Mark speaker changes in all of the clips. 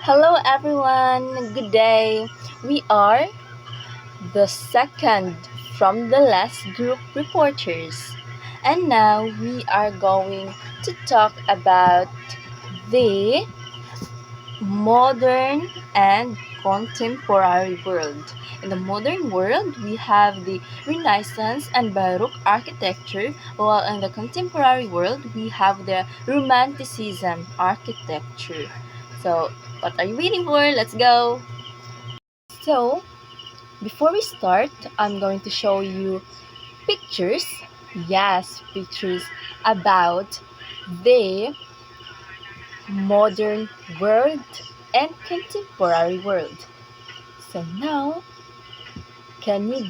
Speaker 1: Hello everyone, good day. We are the second from the last group reporters. And now we are going to talk about the modern and contemporary world. In the modern world, we have the Renaissance and Baroque architecture, while in the contemporary world, we have the Romanticism architecture. So, what are you waiting for? Let's go! So, before we start, I'm going to show you pictures. Yes, pictures about the modern world and contemporary world. So now, can you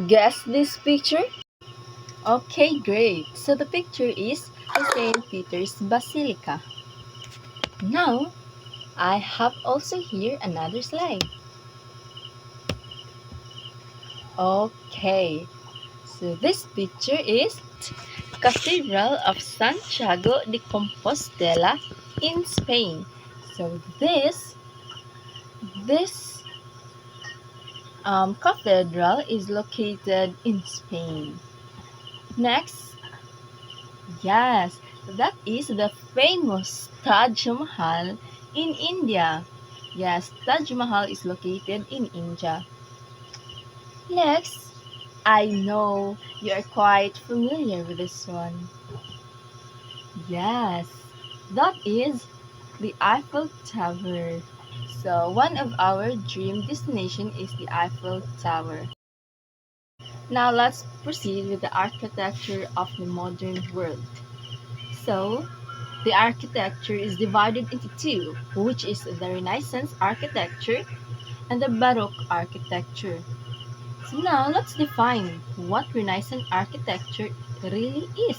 Speaker 1: guess this picture? Okay, great. So the picture is the St. Peter's Basilica. Now, I have also here another slide. Okay, so this picture is Cathedral of Santiago de Compostela in Spain. So this cathedral is located in Spain. Next, yes, that is the famous Taj Mahal in India. Yes, Taj Mahal is located in India. Next, I know you are quite familiar with this one. Yes, that is the Eiffel Tower. So, one of our dream destination is the Eiffel Tower. Now, let's proceed with the architecture of the modern world. So, the architecture is divided into two, which is the Renaissance architecture and the Baroque architecture. So now, let's define what Renaissance architecture really is.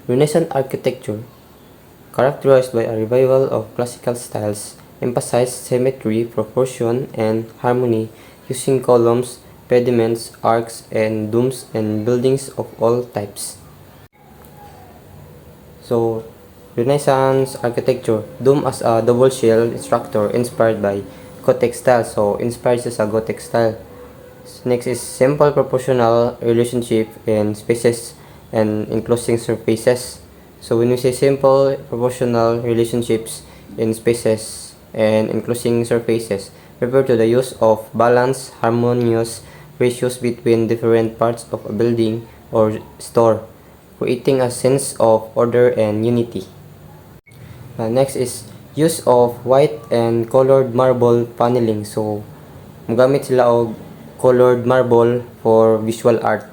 Speaker 2: Renaissance architecture, characterized by a revival of classical styles, emphasized symmetry, proportion, and harmony, using columns, pediments, arcs, and domes in buildings of all types. So, Renaissance architecture, dome as a double shell structure inspired by Gothic style. So, inspired as a Gothic style. Next is simple proportional relationship in spaces and enclosing surfaces. So when we say simple proportional relationships in spaces and enclosing surfaces, refer to the use of balanced, harmonious ratios between different parts of a building or store, creating a sense of order and unity. Next is use of white and colored marble paneling. So, magamit sila og colored marble for visual art.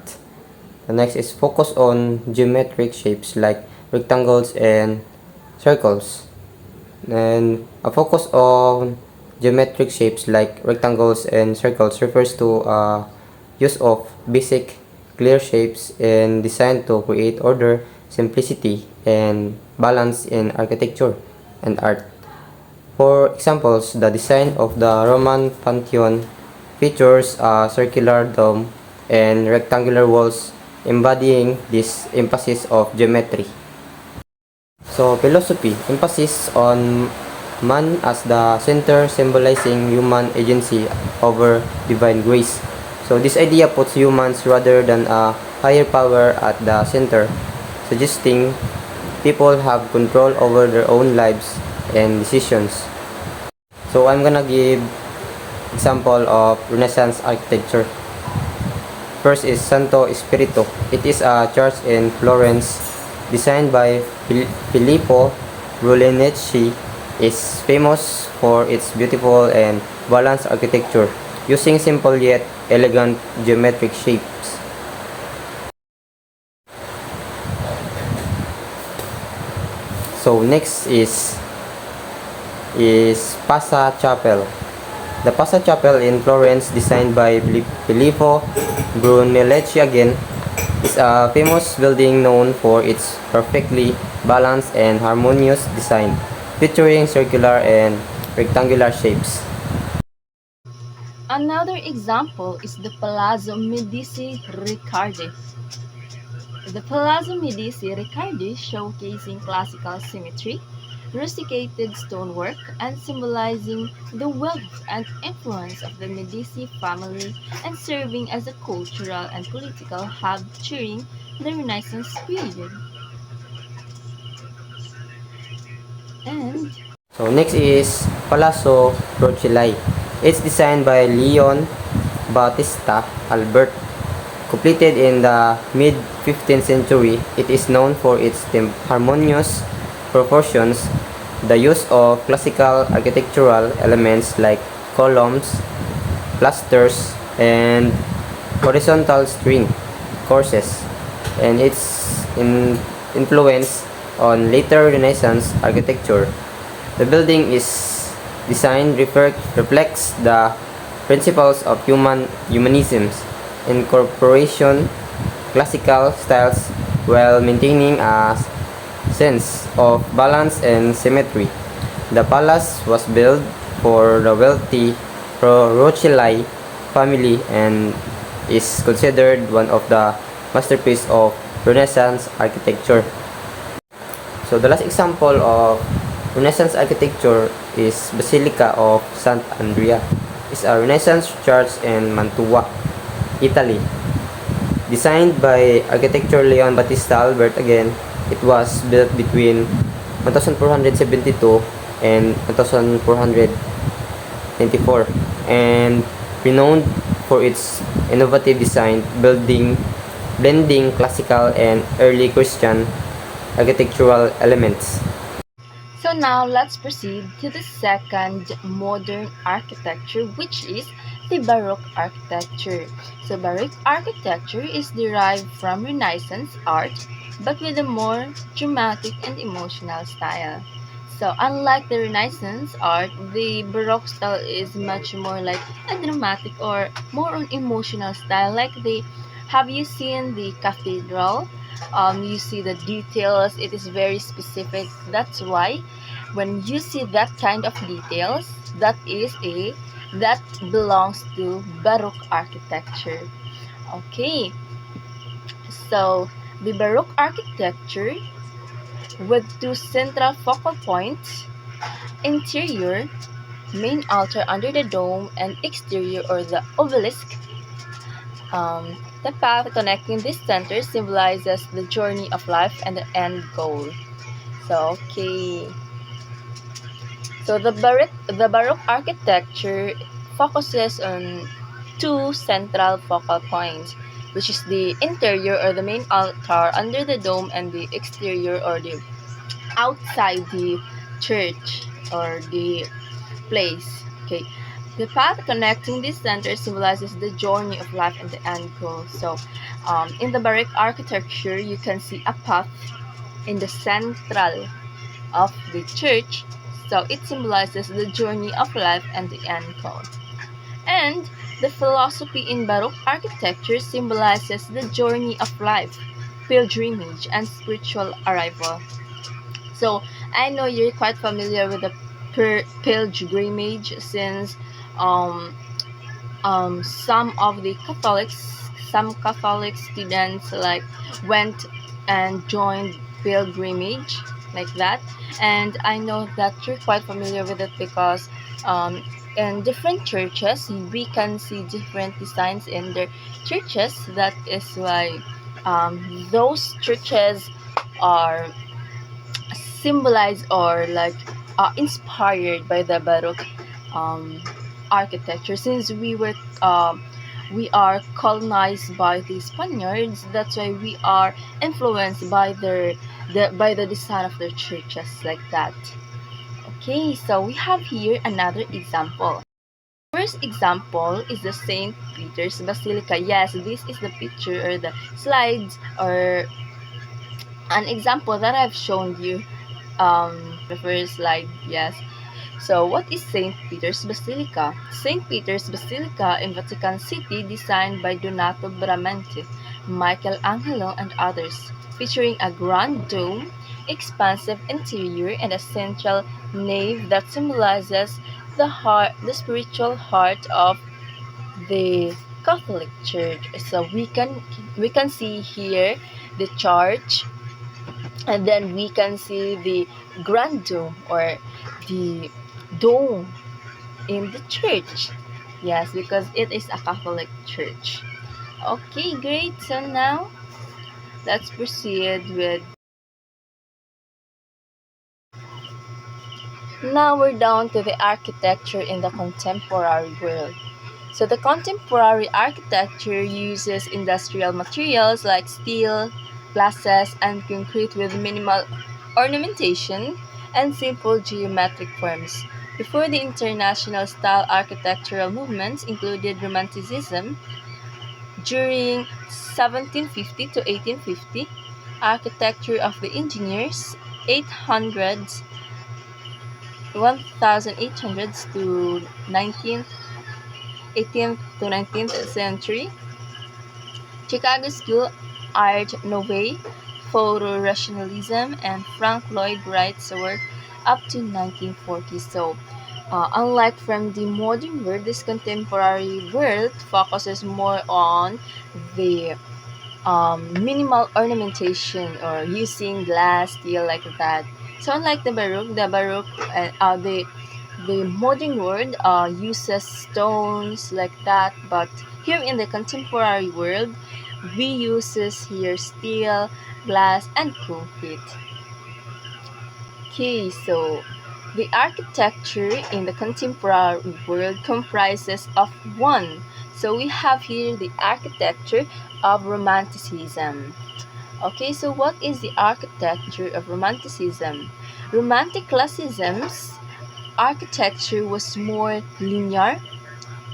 Speaker 2: The next is focus on geometric shapes like rectangles and circles. And a focus on geometric shapes like rectangles and circles refers to use of basic clear shapes and designed to create order, simplicity, and balance in architecture and art. For examples, the design of the Roman Pantheon features a circular dome and rectangular walls embodying this emphasis of geometry. So, philosophy, emphasis on man as the center symbolizing human agency over divine grace. So, this idea puts humans rather than a higher power at the center, suggesting people have control over their own lives and decisions. So, I'm gonna give example of Renaissance architecture. First is Santo Espiritu. It is a church in Florence designed by Filippo Brunelleschi. Is famous for its beautiful and balanced architecture using simple yet elegant geometric shapes. So next is Pasa Chapel. The Pasa Chapel in Florence, designed by Filippo Brunelleschi again, is a famous building known for its perfectly balanced and harmonious design, featuring circular and rectangular shapes.
Speaker 1: Another example is the Palazzo Medici Riccardi. The Palazzo Medici Riccardi, showcasing classical symmetry, rusticated stonework and symbolizing the wealth and influence of the Medici family and serving as a cultural and political hub during the Renaissance period. And
Speaker 2: So next is Palazzo Roncilli. It's designed by Leon Battista Albert. Completed in the mid-15th century, it is known for its harmonious proportions, the use of classical architectural elements like columns, clusters, and horizontal string courses, and its influence on later Renaissance architecture. The building is design reflects the principles of humanism, incorporation classical styles while maintaining a sense of balance and symmetry. The palace was built for the wealthy Rothschild family and is considered one of the masterpieces of Renaissance architecture. So the last example of Renaissance architecture is Basilica of Sant Andrea. It's a Renaissance church in Mantua, Italy. Designed by architect Leon Battista Albert again, it was built between 1472 and 1494 and renowned for its innovative design, blending classical and early Christian architectural elements.
Speaker 1: so now let's proceed to the second modern architecture, which is the Baroque architecture. So Baroque architecture is derived from Renaissance art, but with a more dramatic and emotional style. So unlike the Renaissance art, the Baroque style is much more like a dramatic or more on emotional style. Like have you seen the cathedral? You see the details. It is very specific. That's why when you see that kind of details, that belongs to Baroque architecture. Okay, so the Baroque architecture with two central focal points, interior, main altar under the dome, and exterior or the obelisk. The path connecting these centers symbolizes the journey of life and the end goal. So, okay. So the Baroque architecture focuses on two central focal points, which is the interior or the main altar under the dome and the exterior or the outside the church or the place. Okay. The path connecting these centers symbolizes the journey of life and the end goal. So, in the Baroque architecture, you can see a path in the central of the church. So, it symbolizes the journey of life and the end goal. And the philosophy in Baroque architecture symbolizes the journey of life, pilgrimage, and spiritual arrival. So I know you're quite familiar with the pilgrimage since um, some Catholic students like went and joined pilgrimage like that, and I know that you're quite familiar with it because in different churches we can see different designs in their churches. That is why those churches are symbolized or like inspired by the Baroque um, architecture. Since we are colonized by the Spaniards, that's why we are influenced by by the design of their churches like that. Okay, so we have here another example. First example is the Saint Peter's Basilica. Yes, this is the picture or the slides or an example that I've shown you the first slide. Yes, so what is St. Peter's Basilica? St. Peter's Basilica in Vatican City, designed by Donato Bramante, Michelangelo, and others, featuring a grand dome, expansive interior, and a central nave that symbolizes the spiritual heart of the Catholic Church. So we can see here the church And then we can see the grand dome or the dome in the church. Yes, because it is a Catholic church. Okay, great. So now let's proceed with. Now we're down to the architecture in the contemporary world. So the contemporary architecture uses industrial materials like steel, glasses, and concrete with minimal ornamentation and simple geometric forms. Before the international style architectural movements included Romanticism, during 1750 to 1850, architecture of the engineers, 800s, 1800s to 19th, 18th to 19th century, Chicago School, Art Nouveau, Photo-rationalism, and Frank Lloyd Wright's work up to 1940. So, unlike from the modern world, this contemporary world focuses more on the minimal ornamentation or using glass, steel like that. So unlike the Baroque, the modern world uses stones like that, but here in the contemporary world, we uses here steel, glass, and concrete. Okay, so the architecture in the contemporary world comprises of one. So we have here the architecture of Romanticism. Okay, so what is the architecture of Romanticism? Romantic Classicism's architecture was more linear,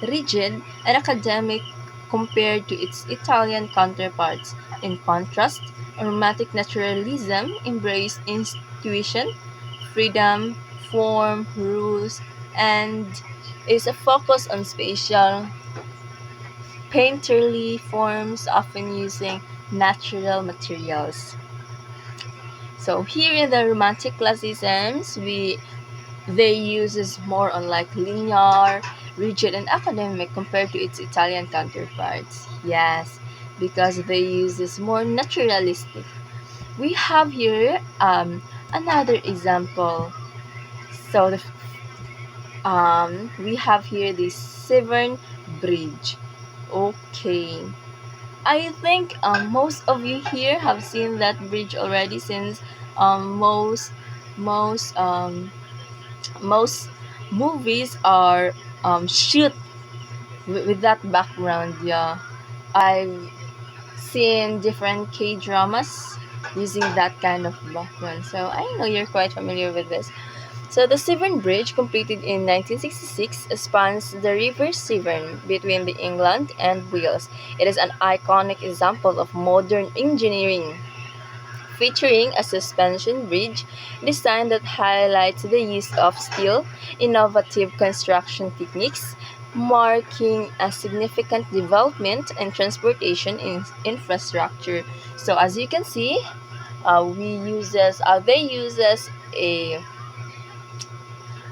Speaker 1: rigid, and academic compared to its Italian counterparts. In contrast, Romantic Naturalism embraced intuition, freedom, form, rules, and is a focus on spatial, painterly forms, often using natural materials. So here in the Romantic Classicisms, they uses more on like linear, rigid, and academic compared to its Italian counterparts. Yes, because they uses more naturalistic. We have here another example. So we have here the Severn Bridge. Okay, I think most of you here have seen that bridge already since most most movies are shoot with that background. Yeah, I've seen different K dramas using that kind of background, so I know you're quite familiar with this. So the Severn Bridge, completed in 1966, spans the River Severn between the England and Wales. It is an iconic example of modern engineering, featuring a suspension bridge design that highlights the use of steel, innovative construction techniques, marking a significant development in transportation infrastructure. So as you can see, they uses a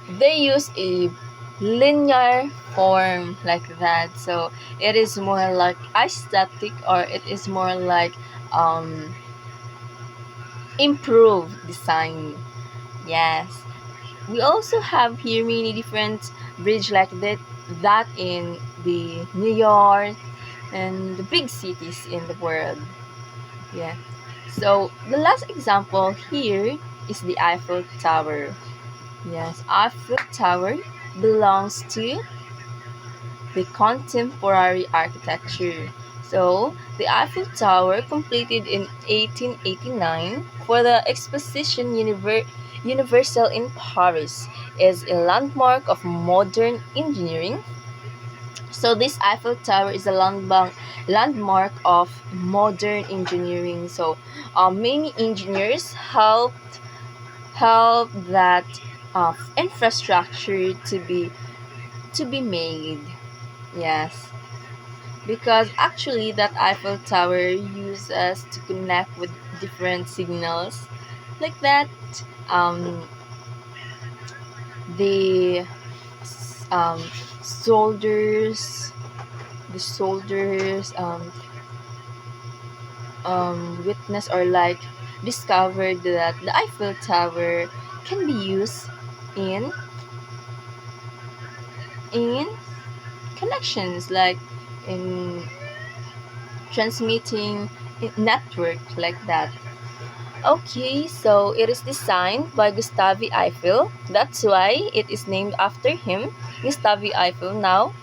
Speaker 1: they use a linear form like that. So it is more like aesthetic, or it is more like um improved design. Yes, we also have here many different bridge like that in the New York and the big cities in the world. Yeah, so the last example here is the Eiffel Tower. Yes, Eiffel Tower belongs to the contemporary architecture. So, the Eiffel Tower, completed in 1889 for the Exposition Universelle in Paris, is a landmark of modern engineering. So, this Eiffel Tower is a landmark of modern engineering. So, many engineers help that infrastructure to be made. Yes, because actually that Eiffel Tower uses to connect with different signals like that. Um, the um, soldiers, the soldiers witness or like discovered that the Eiffel Tower can be used in in connections, like in transmitting network like that. Okay, so it is designed by Gustave Eiffel. That's why it is named after him, Gustave Eiffel. Now,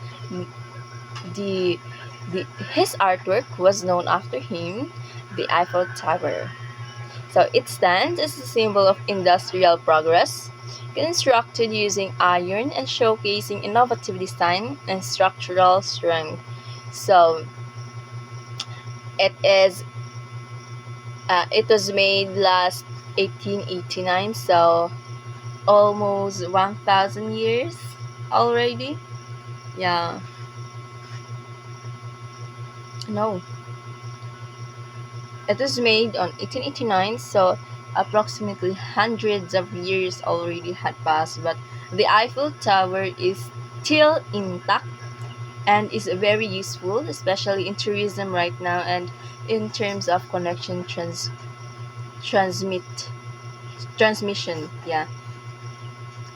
Speaker 1: the, his artwork was known after him, the Eiffel Tower. So it stands as a symbol of industrial progress, constructed using iron and showcasing innovative design and structural strength. So it was made last 1889, so almost 1,000 years already. Yeah, no, it was made on 1889, so approximately hundreds of years already had passed, but the Eiffel Tower is still intact and is very useful, especially in tourism right now and in terms of connection transmit transmission. Yeah,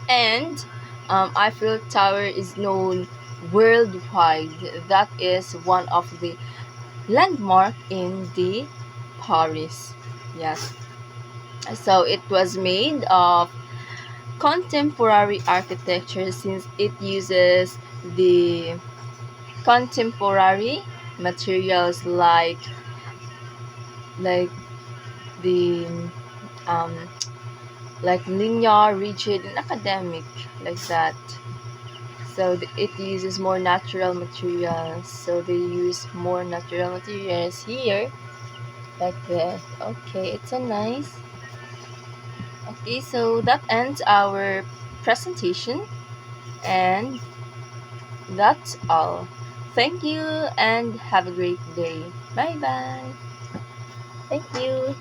Speaker 1: and Eiffel Tower is known worldwide. That is one of the landmark in the Paris. Yes. So it was made of contemporary architecture since it uses the contemporary materials like the um like linear, rigid, and academic like that. So it uses more natural materials. So they use more natural materials here like this. Okay, it's a nice. Okay, so that ends our presentation, and that's all. Thank you and have a great day. Bye bye. Thank you.